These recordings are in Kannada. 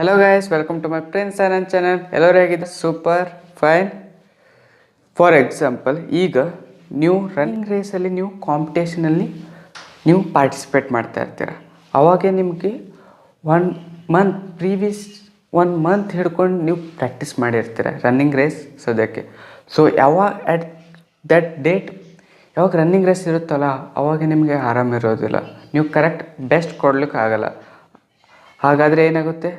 Hello guys, welcome to my Prince Anand channel. ಎಲ್ಲರೂ ಹೇಗಿದೆ? Super fine. ಫಾರ್ ಎಕ್ಸಾಂಪಲ್, ಈಗ ನೀವು ರನ್ನಿಂಗ್ ರೇಸಲ್ಲಿ ನೀವು ಕಾಂಪಿಟೇಷನಲ್ಲಿ ನೀವು ಪಾರ್ಟಿಸಿಪೇಟ್ ಮಾಡ್ತಾ ಇರ್ತೀರ. ಅವಾಗೆ ನಿಮಗೆ ಒನ್ ಮಂತ್ ಹಿಡ್ಕೊಂಡು ನೀವು ಪ್ರಾಕ್ಟೀಸ್ ಮಾಡಿರ್ತೀರ ರನ್ನಿಂಗ್ ರೇಸ್ ಸದ್ಯಕ್ಕೆ. ಸೊ ಯಾವಾಗ ಅಟ್ ದಟ್ ಡೇಟ್ ಯಾವಾಗ ರನ್ನಿಂಗ್ ರೇಸ್ ಇರುತ್ತಲ್ಲ ಅವಾಗ ನಿಮಗೆ ಆರಾಮಿರೋದಿಲ್ಲ, ನೀವು ಕರೆಕ್ಟ್ ಬೆಸ್ಟ್ ಕೊಡ್ಲಿಕ್ಕೆ ಆಗಲ್ಲ. ಹಾಗಾದರೆ ಏನಾಗುತ್ತೆ?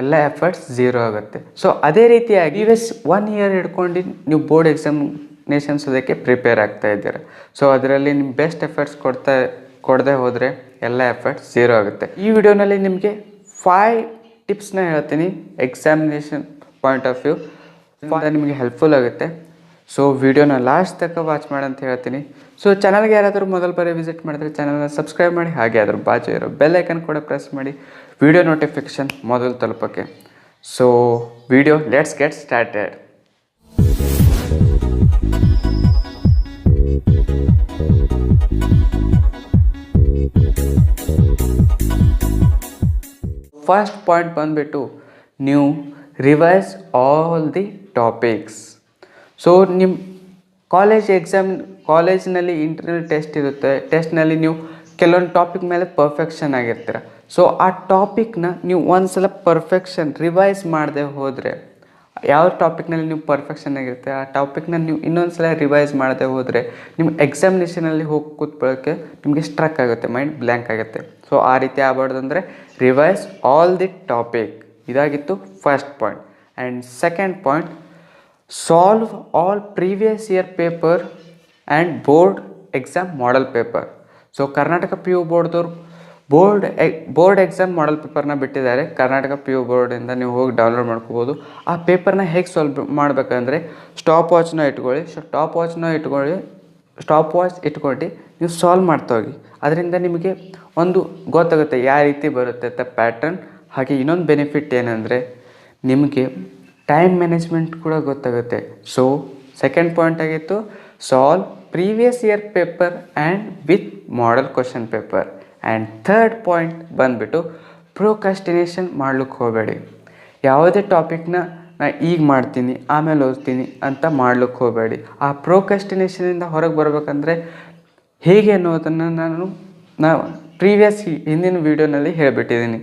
ಎಲ್ಲ ಎಫರ್ಟ್ಸ್ ಝೀರೋ ಆಗುತ್ತೆ. ಸೊ ಅದೇ ರೀತಿಯಾಗಿ ಪ್ರೀವಿಯಸ್ 1 ಇಯರ್ ಹಿಡ್ಕೊಂಡು ನೀವು ಬೋರ್ಡ್ ಎಕ್ಸಾಮಿನೇಷನ್ಸ್ ಅದಕ್ಕೆ ಪ್ರಿಪೇರ್ ಆಗ್ತಾ ಇದ್ದೀರ. ಸೊ ಅದರಲ್ಲಿ ನಿಮ್ಮ ಬೆಸ್ಟ್ ಎಫರ್ಟ್ಸ್ ಕೊಡದೆ ಹೋದರೆ ಎಲ್ಲ ಎಫರ್ಟ್ಸ್ ಝೀರೋ ಆಗುತ್ತೆ. ಈ ವಿಡಿಯೋನಲ್ಲಿ ನಿಮಗೆ 5 ಟಿಪ್ಸ್ನ ಹೇಳ್ತೀನಿ ಎಕ್ಸಾಮಿನೇಷನ್ ಪಾಯಿಂಟ್ ಆಫ್ ವ್ಯೂ. ನಿಮಗೆ ಹೆಲ್ಪ್ಫುಲ್ ಆಗುತ್ತೆ. ಸೊ ವಿಡಿಯೋನ ಲಾಸ್ಟ್ ತನಕ ವಾಚ್ ಮಾಡಿ ಅಂತ ಹೇಳ್ತೀನಿ. ಸೊ ಚಾನಲ್ಗೆ ಯಾರಾದರೂ ಮೊದಲು ಬಾರಿ ವಿಸಿಟ್ ಮಾಡಿದ್ರೆ ಚಾನಲ್ನ ಸಬ್ಸ್ಕ್ರೈಬ್ ಮಾಡಿ, ಹಾಗೆ ಅದ್ರ ಬಾಜು ಇರೋ ಬೆಲ್ ಐಕನ್ ಕೂಡ ಪ್ರೆಸ್ ಮಾಡಿ ವಿಡಿಯೋ ನೋಟಿಫಿಕೇಷನ್ ಮೊದಲು ತಲುಪೋಕ್ಕೆ. So video let's get started. First point ಬಂದುಬಿಟ್ಟು ನೀವು revise all the topics. So ನಿಮ್ಮ ಕಾಲೇಜಿನಲ್ಲಿ ಇಂಟರ್ನಲ್ ಟೆಸ್ಟ್ ಇರುತ್ತೆ. ಟೆಸ್ಟ್ನಲ್ಲಿ ನೀವು ಕೆಲವೊಂದು ಟಾಪಿಕ್ ಮೇಲೆ ಪರ್ಫೆಕ್ಷನ್ ಆಗಿರ್ತೀರ. ಸೊ ಆ ಟಾಪಿಕ್ನ ನೀವು ಒಂದು ಸಲ ಪರ್ಫೆಕ್ಷನ್ ರಿವೈಸ್ ಮಾಡದೆ ಹೋದರೆ, ಯಾವ ಟಾಪಿಕ್ನಲ್ಲಿ ನೀವು ಪರ್ಫೆಕ್ಷನ್ ಆಗಿರುತ್ತೆ ಆ ಟಾಪಿಕ್ನ ನೀವು ಇನ್ನೊಂದು ಸಲ ರಿವೈಸ್ ಮಾಡದೆ ಹೋದರೆ ನಿಮ್ಮ ಎಕ್ಸಾಮಿನೇಷನಲ್ಲಿ ಹೋಗಿ ಕೂತ್ಕೊಳ್ಳೋಕ್ಕೆ ನಿಮಗೆ ಸ್ಟ್ರಕ್ ಆಗುತ್ತೆ, ಮೈಂಡ್ ಬ್ಲ್ಯಾಂಕ್ ಆಗುತ್ತೆ. ಸೊ ಆ ರೀತಿ ಆಗಬಾರ್ದು ಅಂದರೆ ರಿವೈಸ್ ಆಲ್ ದಿ ಟಾಪಿಕ್. ಇದಾಗಿತ್ತು first point. And second point, solve all previous year paper and board exam model paper. So Karnataka P U ಬೋರ್ಡ್ದವ್ರು ಬೋರ್ಡ್ ಎಕ್ಸಾಮ್ ಮಾಡಲ್ ಪೇಪರ್ನ ಬಿಟ್ಟಿದ್ದಾರೆ. ಕರ್ನಾಟಕ ಪಿ ಯು ಬೋರ್ಡಿಂದ ನೀವು ಹೋಗಿ ಡೌನ್ಲೋಡ್ ಮಾಡ್ಕೋಬೋದು. ಆ ಪೇಪರ್ನ ಹೇಗೆ ಸಾಲ್ವ್ ಮಾಡಬೇಕಂದ್ರೆ ಸ್ಟಾಪ್ ವಾಚ್ನ ಇಟ್ಕೊಳ್ಳಿ. ಸ್ಟಾಪ್ ವಾಚ್ ಇಟ್ಕೊಂಡು ನೀವು ಸಾಲ್ವ್ ಮಾಡ್ತಾ ಹೋಗಿ. ಅದರಿಂದ ನಿಮಗೆ ಒಂದು ಗೊತ್ತಾಗುತ್ತೆ ಯಾವ ರೀತಿ ಬರುತ್ತೆ ಅಂತ ಪ್ಯಾಟರ್ನ್. ಹಾಗೆ ಇನ್ನೊಂದು ಬೆನಿಫಿಟ್ ಏನಂದರೆ ನಿಮಗೆ ಟೈಮ್ ಮ್ಯಾನೇಜ್ಮೆಂಟ್ ಕೂಡ ಗೊತ್ತಾಗುತ್ತೆ. ಸೊ ಸೆಕೆಂಡ್ ಪಾಯಿಂಟ್ ಆಗಿತ್ತು solve previous year paper and with model question paper. And third point ಬಂದುಬಿಟ್ಟು ಪ್ರೊಕ್ರಾಸ್ಟಿನೇಷನ್ ಮಾಡ್ಲಿಕ್ಕೆ ಹೋಗಬೇಡಿ. ಯಾವುದೇ ಟಾಪಿಕ್ನ ನಾನು ಈಗ ಮಾಡ್ತೀನಿ ಆಮೇಲೆ ಓದ್ತೀನಿ ಅಂತ ಮಾಡ್ಲಿಕ್ಕೆ ಹೋಗಬೇಡಿ. ಆ ಪ್ರೊಕ್ರಾಸ್ಟಿನೇಷನಿಂದ ಹೊರಗೆ ಬರಬೇಕಂದ್ರೆ ಹೇಗೆ ಅನ್ನೋದನ್ನು ನಾನು ಹಿಂದಿನ ವೀಡಿಯೋನಲ್ಲಿ ಹೇಳಿಬಿಟ್ಟಿದ್ದೀನಿ.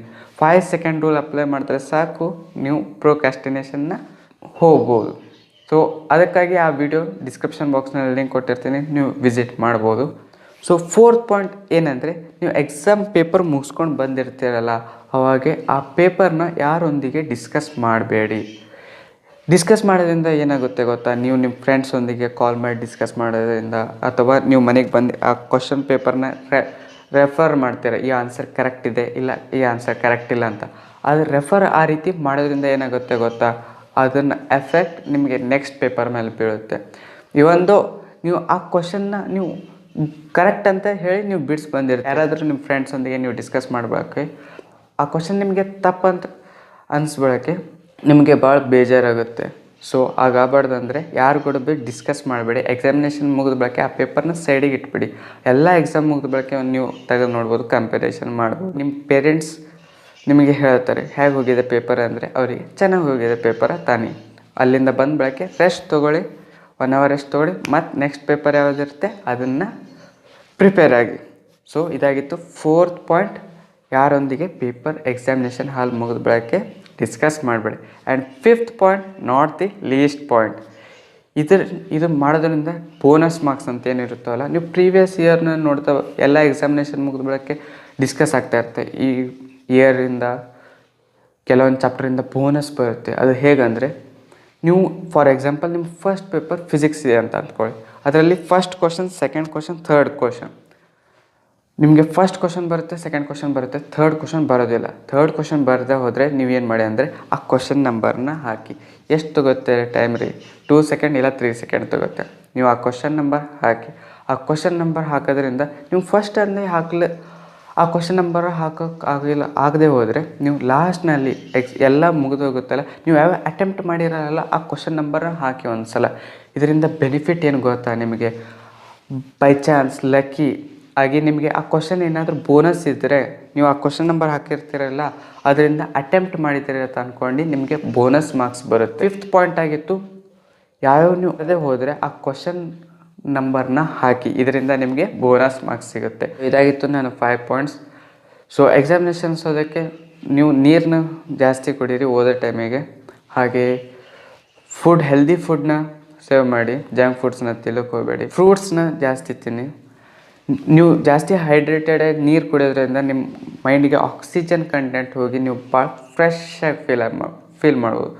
5 ಸೆಕೆಂಡ್ ರೂಲ್ ಅಪ್ಲೈ ಮಾಡಿದ್ರೆ ಸಾಕು, ನೀವು ಪ್ರೊಕ್ರಾಸ್ಟಿನೇಷನ್ನ ಹೋಗ್ಬೋದು. ಸೊ ಅದಕ್ಕಾಗಿ ಆ ವಿಡಿಯೋ ಡಿಸ್ಕ್ರಿಪ್ಷನ್ ಬಾಕ್ಸ್ನಲ್ಲಿ ಲಿಂಕ್ ಕೊಟ್ಟಿರ್ತೀನಿ, ನೀವು ವಿಸಿಟ್ ಮಾಡ್ಬೋದು. ಸೊ ಫೋರ್ತ್ ಪಾಯಿಂಟ್ ಏನಂದರೆ, ನೀವು ಎಕ್ಸಾಮ್ ಪೇಪರ್ ಮುಗಿಸ್ಕೊಂಡು ಬಂದಿರ್ತೀರಲ್ಲ ಅವಾಗೆ ಆ ಪೇಪರ್ನ ಯಾರೊಂದಿಗೆ ಡಿಸ್ಕಸ್ ಮಾಡಬೇಡಿ. ಡಿಸ್ಕಸ್ ಮಾಡೋದ್ರಿಂದ ಏನಾಗುತ್ತೆ ಗೊತ್ತಾ? ನೀವು ನಿಮ್ಮ ಫ್ರೆಂಡ್ಸೊಂದಿಗೆ ಕಾಲ್ ಮಾಡಿ ಡಿಸ್ಕಸ್ ಮಾಡೋದ್ರಿಂದ, ಅಥವಾ ನೀವು ಮನೆಗೆ ಬಂದು ಆ ಕ್ವಶನ್ ಪೇಪರ್ನ ರೆಫರ್ ಮಾಡ್ತೀರ, ಈ ಆನ್ಸರ್ ಕರೆಕ್ಟ್ ಇದೆ ಇಲ್ಲ ಈ ಆನ್ಸರ್ ಕರೆಕ್ಟ್ ಇಲ್ಲ ಅಂತ. ಅದು ರೆಫರ್ ಆ ರೀತಿ ಮಾಡೋದ್ರಿಂದ ಏನಾಗುತ್ತೆ ಗೊತ್ತಾ? ಅದನ್ನು ಎಫೆಕ್ಟ್ ನಿಮಗೆ ನೆಕ್ಸ್ಟ್ ಪೇಪರ್ ಮೇಲೆ ಬೀಳುತ್ತೆ. ಇವೊಂದು ನೀವು ಆ ಕ್ವಶನ್ನ ನೀವು ಕರೆಕ್ಟ್ ಅಂತ ಹೇಳಿ ನೀವು ಬಿಡ್ಸ್ ಬಂದಿರ್ತೀರ, ಯಾರಾದರೂ ನಿಮ್ಮ ಫ್ರೆಂಡ್ಸೊಂದಿಗೆ ನೀವು ಡಿಸ್ಕಸ್ ಮಾಡಬೇಕು, ಆ ಕ್ವಶನ್ ನಿಮಗೆ ತಪ್ಪಂತ ಅನಿಸ್ಬಿಡೋಕ್ಕೆ ನಿಮಗೆ ಭಾಳ ಬೇಜಾರಾಗುತ್ತೆ. ಸೊ ಆಗಬಾರ್ದು ಅಂದರೆ ಯಾರು ಕೂಡ ಡಿಸ್ಕಸ್ ಮಾಡಬೇಡಿ. ಎಕ್ಸಾಮಿನೇಷನ್ ಮುಗಿದ ಬಳಕೆ ಆ ಪೇಪರ್ನ ಸೈಡಿಗೆ ಇಟ್ಬಿಡಿ. ಎಲ್ಲ ಎಕ್ಸಾಮ್ ಮುಗಿದ ಬಳಕೆ ನೀವು ತೆಗೆದು ನೋಡ್ಬೋದು, ಕಂಪ್ಯಾರಿಸನ್ ಮಾಡ್ಬೋದು. ನಿಮ್ಮ ಪೇರೆಂಟ್ಸ್ ನಿಮಗೆ ಹೇಳ್ತಾರೆ ಹೇಗೆ ಹೋಗಿದೆ ಪೇಪರ್ ಅಂದರೆ ಅವರಿಗೆ ಚೆನ್ನಾಗಿ ಹೋಗಿದೆ ಪೇಪರ ತಾನೇ. ಅಲ್ಲಿಂದ ಬಂದ ಬಳಕೆ ರೆಸ್ಟ್ ತೊಗೊಳ್ಳಿ, 1 ಅವರ್ ರೆಸ್ಟ್ ತೊಗೊಳ್ಳಿ, ಮತ್ತು ನೆಕ್ಸ್ಟ್ ಪೇಪರ್ ಯಾವುದಿರುತ್ತೆ ಅದನ್ನು ಪ್ರಿಪೇರ್ ಆಗಿ. ಸೊ ಇದಾಗಿತ್ತು ಫೋರ್ತ್ ಪಾಯಿಂಟ್, ಯಾರೊಂದಿಗೆ ಪೇಪರ್ ಎಕ್ಸಾಮಿನೇಷನ್ ಹಾಲ್ ಮುಗಿದ ಬಳಕೆ ಡಿಸ್ಕಸ್ ಮಾಡಬೇಡಿ. And fifth point, not the list point, ಇದು ಮಾಡೋದ್ರಿಂದ ಬೋನಸ್ ಮಾರ್ಕ್ಸ್ ಅಂತ ಏನಿರುತ್ತಲ್ಲ, ನೀವು ಪ್ರೀವಿಯಸ್ ಇಯರ್ನ ನೋಡ್ತಾ ಎಲ್ಲ ಎಕ್ಸಾಮಿನೇಷನ್ ಮುಗಿದ ಬಳಕೆ ಡಿಸ್ಕಸ್ ಆಗ್ತಾ ಇರುತ್ತೆ. ಈ ಇಯರಿಂದ ಕೆಲವೊಂದು ಚಾಪ್ಟರಿಂದ ಬೋನಸ್ ಬರುತ್ತೆ. ಅದು ಹೇಗಂದರೆ, ನೀವು ಫಾರ್ ಎಕ್ಸಾಂಪಲ್ ನಿಮ್ಮ ಫಸ್ಟ್ ಪೇಪರ್ ಫಿಸಿಕ್ಸ್ ಇದೆ ಅಂತ ಅಂದ್ಕೊಳ್ಳಿ. ಅದರಲ್ಲಿ first question, second question, third question, ನಿಮಗೆ ಫಸ್ಟ್ ಕ್ವಶನ್ ಬರುತ್ತೆ, ಸೆಕೆಂಡ್ ಕ್ವಶನ್ ಬರುತ್ತೆ, ಥರ್ಡ್ ಕ್ವಶನ್ ಬರೋದಿಲ್ಲ. ಥರ್ಡ್ ಕ್ವಶನ್ ಬರದೇ ಹೋದರೆ ನೀವೇನು ಮಾಡಿ ಅಂದರೆ ಆ ಕ್ವಶನ್ ನಂಬರ್ನ ಹಾಕಿ. ಎಷ್ಟು ತೊಗುತ್ತೆ ಟೈಮ್ ರೀ? 2 ಸೆಕೆಂಡ್ ಇಲ್ಲ 3 ಸೆಕೆಂಡ್ ತೊಗುತ್ತೆ. ನೀವು ಆ ಕ್ವಶನ್ ನಂಬರ್ ಹಾಕಿ. ಆ ಕ್ವಶನ್ ನಂಬರ್ ಹಾಕೋದ್ರಿಂದ ನೀವು ಫಸ್ಟ್ ಅಲ್ಲಿ ಆ ಕ್ವಶನ್ ನಂಬರ್ ಆಗದೆ ಹೋದರೆ ನೀವು ಲಾಸ್ಟ್ನಲ್ಲಿ ಎಲ್ಲ ಮುಗಿದೋಗುತ್ತಲ್ಲ, ನೀವು ಯಾವ ಅಟೆಂಪ್ಟ್ ಮಾಡಿರಲ್ಲ ಆ ಕ್ವಶನ್ ನಂಬರ್ನ ಹಾಕಿ ಒಂದು ಸಲ. ಇದರಿಂದ ಬೆನಿಫಿಟ್ ಏನು ಗೊತ್ತಾ ನಿಮಗೆ? ಬೈ ಚಾನ್ಸ್ ಲಕ್ಕಿ ಹಾಗೆ ನಿಮಗೆ ಆ ಕ್ವಶನ್ ಏನಾದರೂ ಬೋನಸ್ ಇದ್ದರೆ ನೀವು ಆ ಕ್ವಶನ್ ನಂಬರ್ ಹಾಕಿರ್ತೀರಲ್ಲ ಅದರಿಂದ ಅಟೆಂಪ್ಟ್ ಮಾಡಿದ್ದೀರ ಅಂತ ಅಂದ್ಕೊಂಡು ನಿಮಗೆ ಬೋನಸ್ ಮಾರ್ಕ್ಸ್ ಬರುತ್ತೆ. 5th ಪಾಯಿಂಟ್ ಆಗಿತ್ತು, ಯಾವ್ಯಾವ ನೀವು ಅದೇ ಹೋದರೆ ಆ ಕ್ವಶನ್ ನಂಬರ್ನ ಹಾಕಿ, ಇದರಿಂದ ನಿಮಗೆ ಬೋನಸ್ ಮಾರ್ಕ್ಸ್ ಸಿಗುತ್ತೆ. ಇದಾಗಿತ್ತು ನಾನು 5 ಪಾಯಿಂಟ್ಸ್. ಸೊ ಎಕ್ಸಾಮಿನೇಷನ್ಸ್ ಅದಕ್ಕೆ ನೀವು ನೀರನ್ನ ಜಾಸ್ತಿ ಕುಡೀರಿ ಓದೋ ಟೈಮಿಗೆ. ಹಾಗೆ ಹೆಲ್ದಿ ಫುಡ್ನ ಸೇವ್ ಮಾಡಿ, ಜಂಕ್ ಫುಡ್ಸ್ನ ತಿನ್ನೋಕೆ ಹೋಗಬೇಡಿ. ಫ್ರೂಟ್ಸ್ನ ಜಾಸ್ತಿ ತಿನ್ನಿ. ನೀವು ಜಾಸ್ತಿ ಹೈಡ್ರೇಟೆಡಾಗಿ ನೀರು ಕುಡಿಯೋದ್ರಿಂದ ನಿಮ್ಮ ಮೈಂಡಿಗೆ ಆಕ್ಸಿಜನ್ ಕಂಟೆಂಟ್ ಹೋಗಿ ನೀವು ಭಾಳ ಫ್ರೆಶ್ ಆಗಿ ಫೀಲ್ ಮಾಡ್ಬೋದು.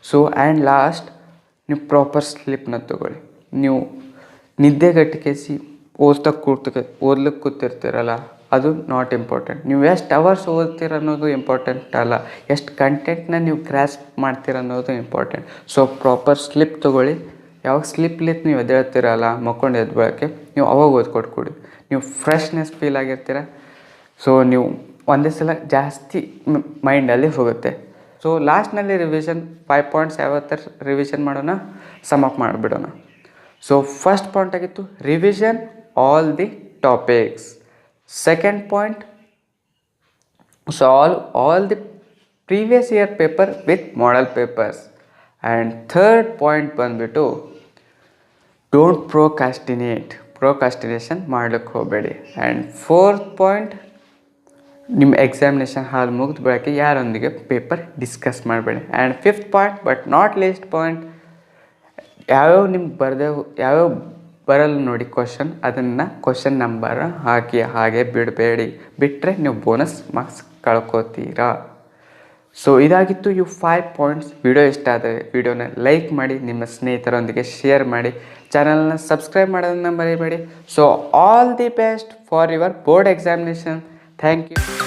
ಸೊ ಆ್ಯಂಡ್ ಲಾಸ್ಟ್, ನೀವು ಪ್ರಾಪರ್ ಸ್ಲೀಪ್ನ ತೊಗೊಳ್ಳಿ. ನೀವು ನಿದ್ದೆಗಟ್ಟಿಗೆಸಿ ಓದ್ಲಿಕ್ಕೆ ಕೂತಿರ್ತೀರಲ್ಲ, ಅದು ನಾಟ್ ಇಂಪಾರ್ಟೆಂಟ್. ನೀವು ಎಷ್ಟು ಅವರ್ಸ್ ಓದ್ತೀರ ಅನ್ನೋದು ಇಂಪಾರ್ಟೆಂಟ್ ಅಲ್ಲ, ಎಷ್ಟು ಕಂಟೆಂಟ್ನ ನೀವು ಗ್ರಾಸ್ಪ್ ಮಾಡ್ತೀರ ಅನ್ನೋದು ಇಂಪಾರ್ಟೆಂಟ್. ಸೊ ಪ್ರಾಪರ್ ಸ್ಲೀಪ್ ತೊಗೊಳ್ಳಿ. ಯಾವಾಗ ಸ್ಲೀಪ್ಲಿತ್ತು ನೀವು ಎದ್ದೇಳ್ತೀರಲ್ಲ ಮಕ್ಕೊಂಡು ಎದ್ಬಳಕ್ಕೆ, ನೀವು ಅವಾಗ ಓದ್ಕೊಟ್ಕೊಡಿ. ನೀವು ಫ್ರೆಶ್ನೆಸ್ ಫೀಲ್ ಆಗಿರ್ತೀರ. ಸೊ ನೀವು ಒಂದೇ ಸಲ ಜಾಸ್ತಿ ಮೈಂಡಲ್ಲಿ ಹೋಗುತ್ತೆ. ಸೊ ಲಾಸ್ಟ್ನಲ್ಲಿ ರಿವಿಷನ್ 5 ಪಾಯಿಂಟ್ಸ್ ಯಾವತ್ತರ ರಿವಿಷನ್ ಮಾಡೋಣ, ಸಮ್ ಅಪ್ ಮಾಡಿಬಿಡೋಣ. ಸೊ ಫಸ್ಟ್ ಪಾಯಿಂಟ್ ಆಗಿತ್ತು revision all the topics. Second point, solve all the previous year paper with model papers. And third point ಬಂದುಬಿಟ್ಟು ಡೋಂಟ್ ಪ್ರೊಕಾಸ್ಟಿನೇಷನ್ ಮಾಡ್ಲಿಕ್ಕೆ ಹೋಗಬೇಡಿ. ಆ್ಯಂಡ್ ಫೋರ್ತ್ ಪಾಯಿಂಟ್, ನಿಮ್ಮ ಎಕ್ಸಾಮಿನೇಷನ್ ಹಾಲ್ ಮುಗಿದ ಬಳಕೆ ಯಾರೊಂದಿಗೆ ಪೇಪರ್ ಡಿಸ್ಕಸ್ ಮಾಡಬೇಡಿ. And 5th point but not least point, ಯಾವ್ಯಾವ ನಿಮ್ಗೆ ಯಾವ್ಯಾವ ಬರಲ್ಲ ನೋಡಿ ಅದನ್ನು ಕ್ವಶನ್ ನಂಬರ್ ಹಾಕಿ ಹಾಗೆ ಬಿಡಬೇಡಿ. ಬಿಟ್ಟರೆ ನೀವು ಬೋನಸ್ ಮಾರ್ಕ್ಸ್ ಕಳ್ಕೊತೀರಾ. ಸೊ ಇದಾಗಿತ್ತು 5 ಪಾಯಿಂಟ್ಸ್. ವಿಡಿಯೋ ಇಷ್ಟ ಆದರೆ ವಿಡಿಯೋನ ಲೈಕ್ ಮಾಡಿ, ನಿಮ್ಮ ಸ್ನೇಹಿತರೊಂದಿಗೆ ಶೇರ್ ಮಾಡಿ, ಚಾನಲ್ನ ಸಬ್ಸ್ಕ್ರೈಬ್ ಮಾಡೋದನ್ನ ಮರಿಬೇಡಿ. So all the best for your board examination. Thank you.